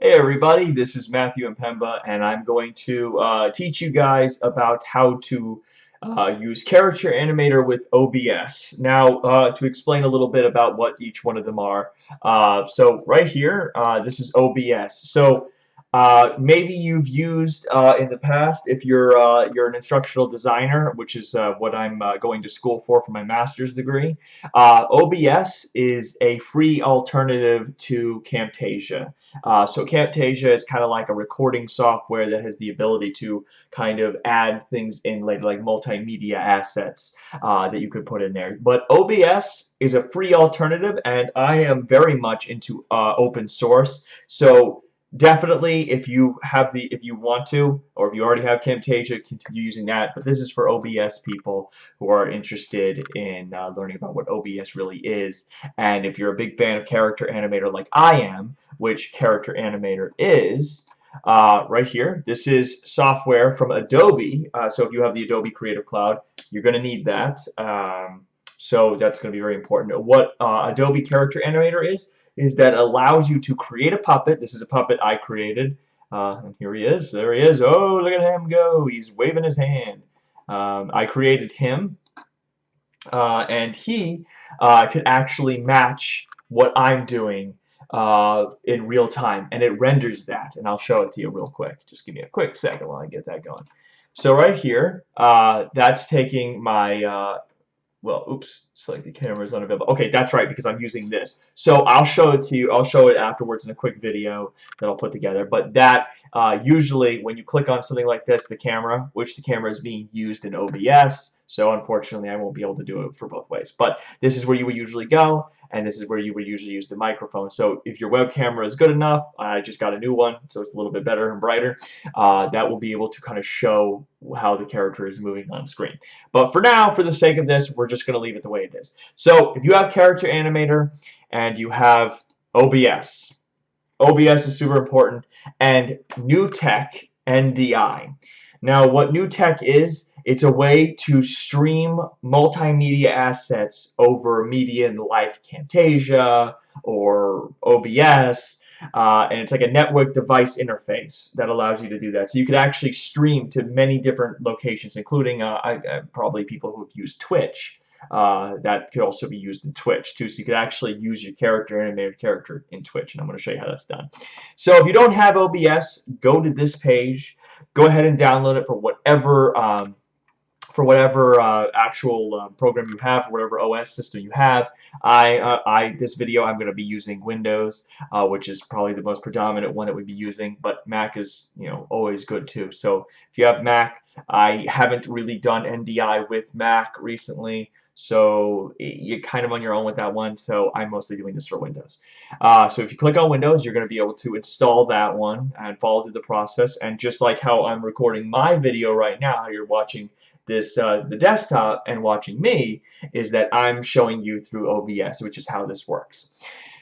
Hey everybody, this is Matthew and Pemba, and I'm going to teach you guys about how to use Character Animator with OBS. Now, to explain a little bit about what each one of them are. So right here, this is OBS. So maybe you've used in the past, if you're an instructional designer, which is what I'm going to school for my master's degree. OBS is a free alternative to Camtasia. So Camtasia is kind of like a recording software that has the ability to kind of add things in like multimedia assets that you could put in there. But OBS is a free alternative, and I am very much into open source. So definitely, if you want to, or if you already have Camtasia, continue using that. But this is for OBS people who are interested in learning about what OBS really is. And if you're a big fan of Character Animator like I am, which Character Animator is, right here, this is software from Adobe. So if you have the Adobe Creative Cloud, you're going to need that. So that's going to be very important. What Adobe Character Animator is that allows you to create a puppet. This is a puppet I created. And here he is. There he is. Oh, look at him go. He's waving his hand. I created him. And he could actually match what I'm doing in real time. And it renders that. And I'll show it to you real quick. Just give me a quick second while I get that going. So right here, that's taking my well, oops, select the camera is unavailable. Okay, that's right, because I'm using this. So I'll show it to you. I'll show it afterwards in a quick video that I'll put together. But that, usually, when you click on something like this, the camera is being used in OBS. So unfortunately, I won't be able to do it for both ways. But this is where you would usually go, and this is where you would usually use the microphone. So if your web camera is good enough, I just got a new one, so it's a little bit better and brighter. That will be able to kind of show how the character is moving on screen. But for now, for the sake of this, we're just going to leave it the way it is. So if you have Character Animator and you have OBS, OBS is super important, and New Tech NDI. Now, what New Tech is, it's a way to stream multimedia assets over media like Camtasia or OBS, and it's like a network device interface that allows you to do that. So you could actually stream to many different locations, including probably people who've used Twitch. That could also be used in Twitch too, so you could actually use your character animated character in Twitch, and I'm going to show you how that's done. So if you don't have OBS, go to this page, go ahead and download it for whatever actual program you have, for whatever OS system you have. This video I'm going to be using Windows, which is probably the most predominant one that we'd be using, but Mac is, always good too. So if you have Mac, I haven't really done NDI with Mac recently, so you're kind of on your own with that one, so I'm mostly doing this for Windows. So if you click on Windows, you're going to be able to install that one and follow through the process. And just like how I'm recording my video right now, how you're watching this the desktop and watching me, is that I'm showing you through OBS, which is how this works.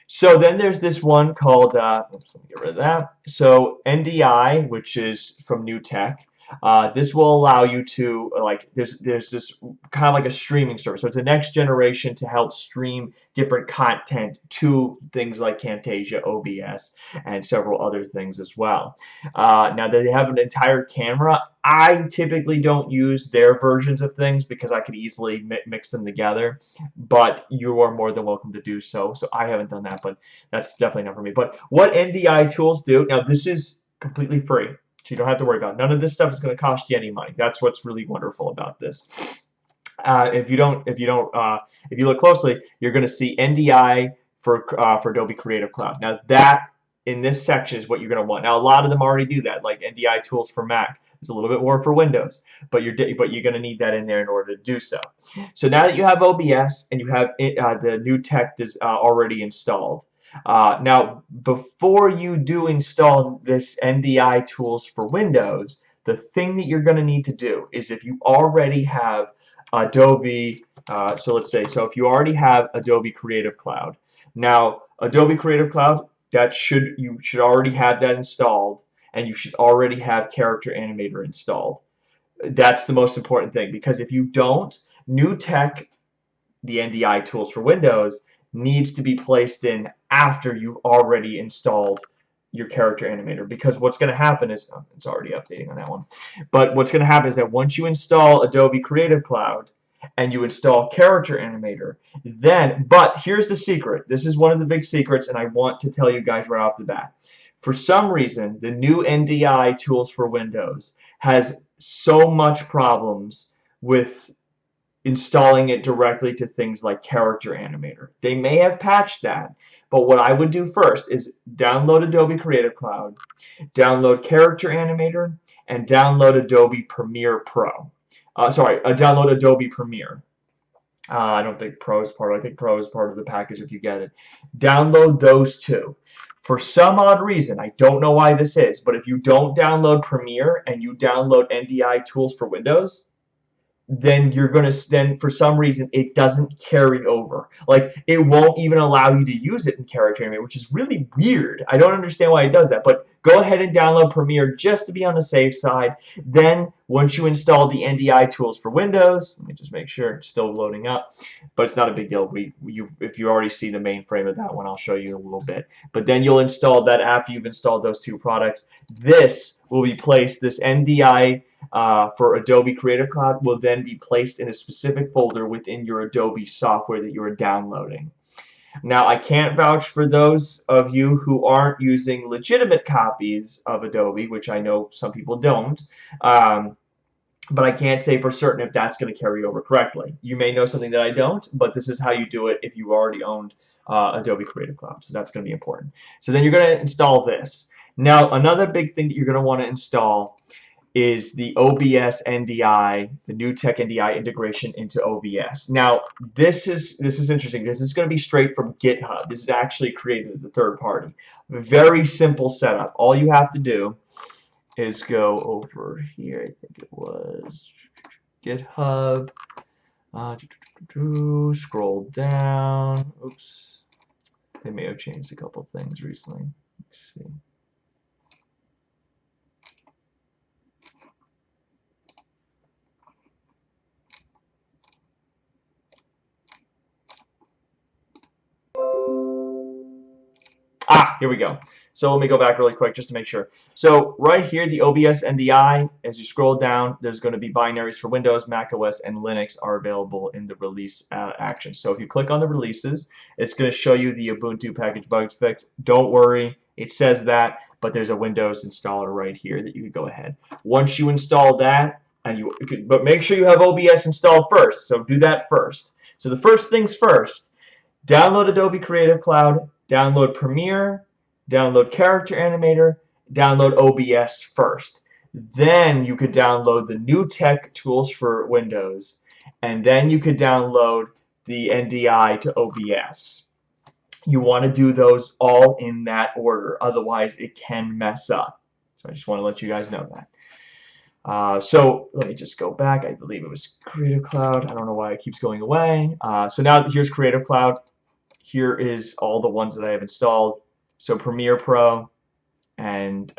So then there's this one called, oops, let me get rid of that. So NDI, which is from New Tech. This will allow you to, there's this kind of like a streaming service. So it's a next generation to help stream different content to things like Camtasia, OBS, and several other things as well. Now they have an entire camera. I typically don't use their versions of things because I could easily mix them together, but you are more than welcome to do so. So I haven't done that, but that's definitely not for me. But what NDI tools do, now this is completely free. So you don't have to worry about it. None of this stuff is going to cost you any money. That's what's really wonderful about this. If you look closely, you're going to see NDI for Adobe Creative Cloud. Now that in this section is what you're going to want. Now a lot of them already do that, like NDI tools for Mac. There's a little bit more for Windows, but you're going to need that in there in order to do so. So now that you have OBS and you have the New Tech already installed. Now, before you do install this NDI tools for Windows, the thing that you're going to need to do is if you already have Adobe, so if you already have Adobe Creative Cloud. Now, Adobe Creative Cloud, you should already have that installed, and you should already have Character Animator installed. That's the most important thing, because if you don't, New Tech, the NDI tools for Windows, needs to be placed in after you've already installed your character animator, because what's going to happen is, oh, it's already updating on that one, but what's going to happen is that once you install Adobe Creative Cloud and you install character animator, then, but here's the secret, this is one of the big secrets, and I want to tell you guys right off the bat. For some reason, the new NDI tools for Windows has so much problems with installing it directly to things like Character Animator. They may have patched that, but what I would do first is download Adobe Creative Cloud, download Character Animator, and download Adobe Premiere Pro. Download Adobe Premiere. I don't think Pro is part of it. I think Pro is part of the package if you get it. Download those two. For some odd reason, I don't know why this is, but if you don't download Premiere and you download NDI tools for Windows, then you're going to, then for some reason it doesn't carry over. Like, it won't even allow you to use it in Character Animator, which is really weird. I don't understand why it does that, but go ahead and download Premiere just to be on the safe side. Then once you install the NDI tools for Windows, let me just make sure it's still loading up, but it's not a big deal. If you already see the mainframe of that one, I'll show you in a little bit. But then you'll install that after you've installed those two products. This will be placed, this NDI for Adobe Creative Cloud will then be placed in a specific folder within your Adobe software that you are downloading. Now, I can't vouch for those of you who aren't using legitimate copies of Adobe, which I know some people don't, but I can't say for certain if that's going to carry over correctly. You may know something that I don't, but this is how you do it if you already owned Adobe Creative Cloud, so that's going to be important. So then you're going to install this. Now, another big thing that you're going to want to install is the OBS NDI, the new Tech NDI integration into OBS. Now, this is interesting because this is going to be straight from GitHub. This is actually created as a third party. Very simple setup. All you have to do is go over here. I think it was GitHub. Scroll down. Oops. They may have changed a couple things recently. Let's see. Here we go. So let me go back really quick just to make sure. So right here, the OBS NDI, as you scroll down, there's going to be binaries for Windows, Mac OS, and Linux are available in the release action. So if you click on the releases, it's going to show you the Ubuntu package bug fix. Don't worry, it says that, but there's a Windows installer right here that you can go ahead. Once you install that, but make sure you have OBS installed first. So do that first. So the first things first, download Adobe Creative Cloud, download Premiere, download Character Animator, download OBS first. Then you could download the new tech tools for Windows, and then you could download the NDI to OBS. You want to do those all in that order, otherwise it can mess up. So I just want to let you guys know that. So let me just go back. I believe it was Creative Cloud. I don't know why it keeps going away. So now here's Creative Cloud. Here is all the ones that I have installed. So Premiere Pro and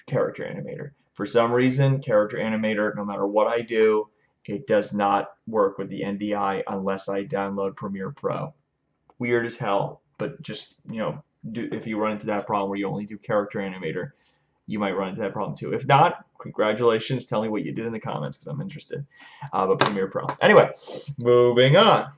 Character Animator. For some reason, Character Animator, no matter what I do, it does not work with the NDI unless I download Premiere Pro. Weird as hell, but just, you know, if you run into that problem where you only do Character Animator, you might run into that problem too. If not, congratulations. Tell me what you did in the comments because I'm interested. But Premiere Pro. Anyway, moving on.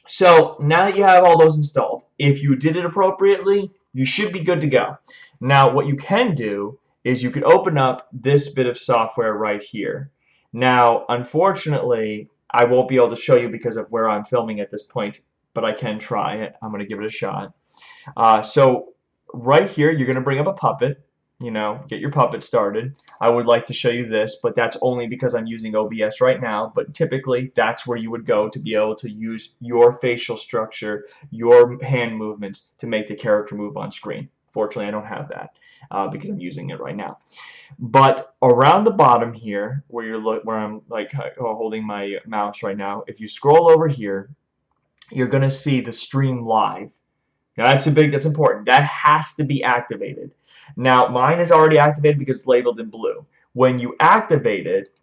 So now that you have all those installed, if you did it appropriately, you should be good to go. Now what you can do is you can open up this bit of software right here. Now unfortunately I won't be able to show you because of where I'm filming at this point, but I can try it. I'm going to give it a shot. So right here you're going to bring up a puppet. You know, get your puppet started. I would like to show you this, but that's only because I'm using OBS right now, but typically that's where you would go to be able to use your facial structure, your hand movements to make the character move on screen. Fortunately, I don't have that because I'm using it right now. But around the bottom here, where I'm like holding my mouse right now, if you scroll over here, you're going to see the stream live. Now that's important. That has to be activated. Now mine is already activated because it's labeled in blue. When you activate it,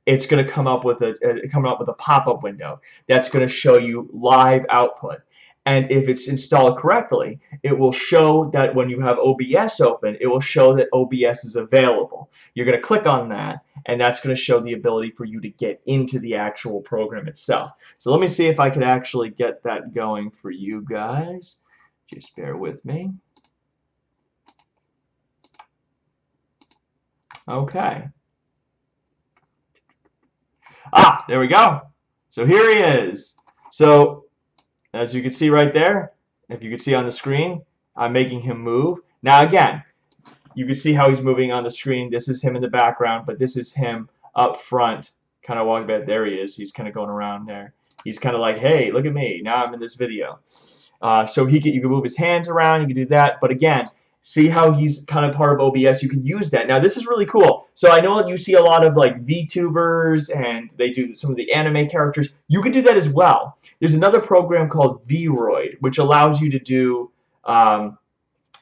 it's going to come up with a pop-up window that's going to show you live output. And if it's installed correctly, it will show that when you have OBS open, it will show that OBS is available. You're going to click on that, and that's going to show the ability for you to get into the actual program itself. So let me see if I can actually get that going for you guys. Just bear with me. Okay. Ah, there we go. So here he is. So as you can see right there, if you can see on the screen, I'm making him move. Now again, you can see how he's moving on the screen. This is him in the background, but this is him up front, kind of walking back. There he is. He's kind of going around there. He's kind of like, hey, look at me. Now I'm in this video. So you can move his hands around. You can do that. But again, see how he's kind of part of OBS. You can use that. Now this is really cool. So I know you see a lot of like VTubers and they do some of the anime characters. You can do that as well. There's another program called VROID, which allows you to do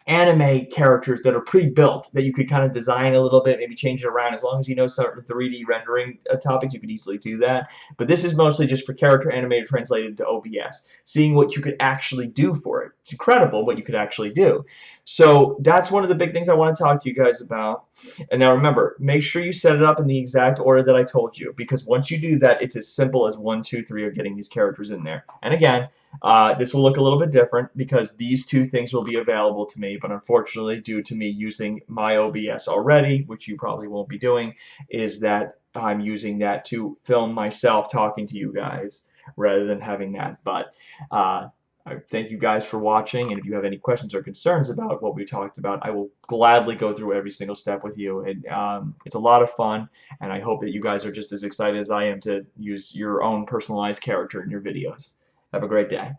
anime characters that are pre-built that you could kind of design a little bit, maybe change it around. As long as you know certain 3D rendering topics, you could easily do that. But this is mostly just for character animator translated to OBS, seeing what you could actually do for it. It's incredible what you could actually do. So that's one of the big things I want to talk to you guys about. And now remember, make sure you set it up in the exact order that I told you, because once you do that, it's as simple as 1, 2, 3 of getting these characters in there. And again, this will look a little bit different because these two things will be available to me, but unfortunately, due to me using my OBS already, which you probably won't be doing, is that I'm using that to film myself talking to you guys rather than having that. But I thank you guys for watching, and if you have any questions or concerns about what we talked about, I will gladly go through every single step with you. And it's a lot of fun, and I hope that you guys are just as excited as I am to use your own personalized character in your videos. Have a great day.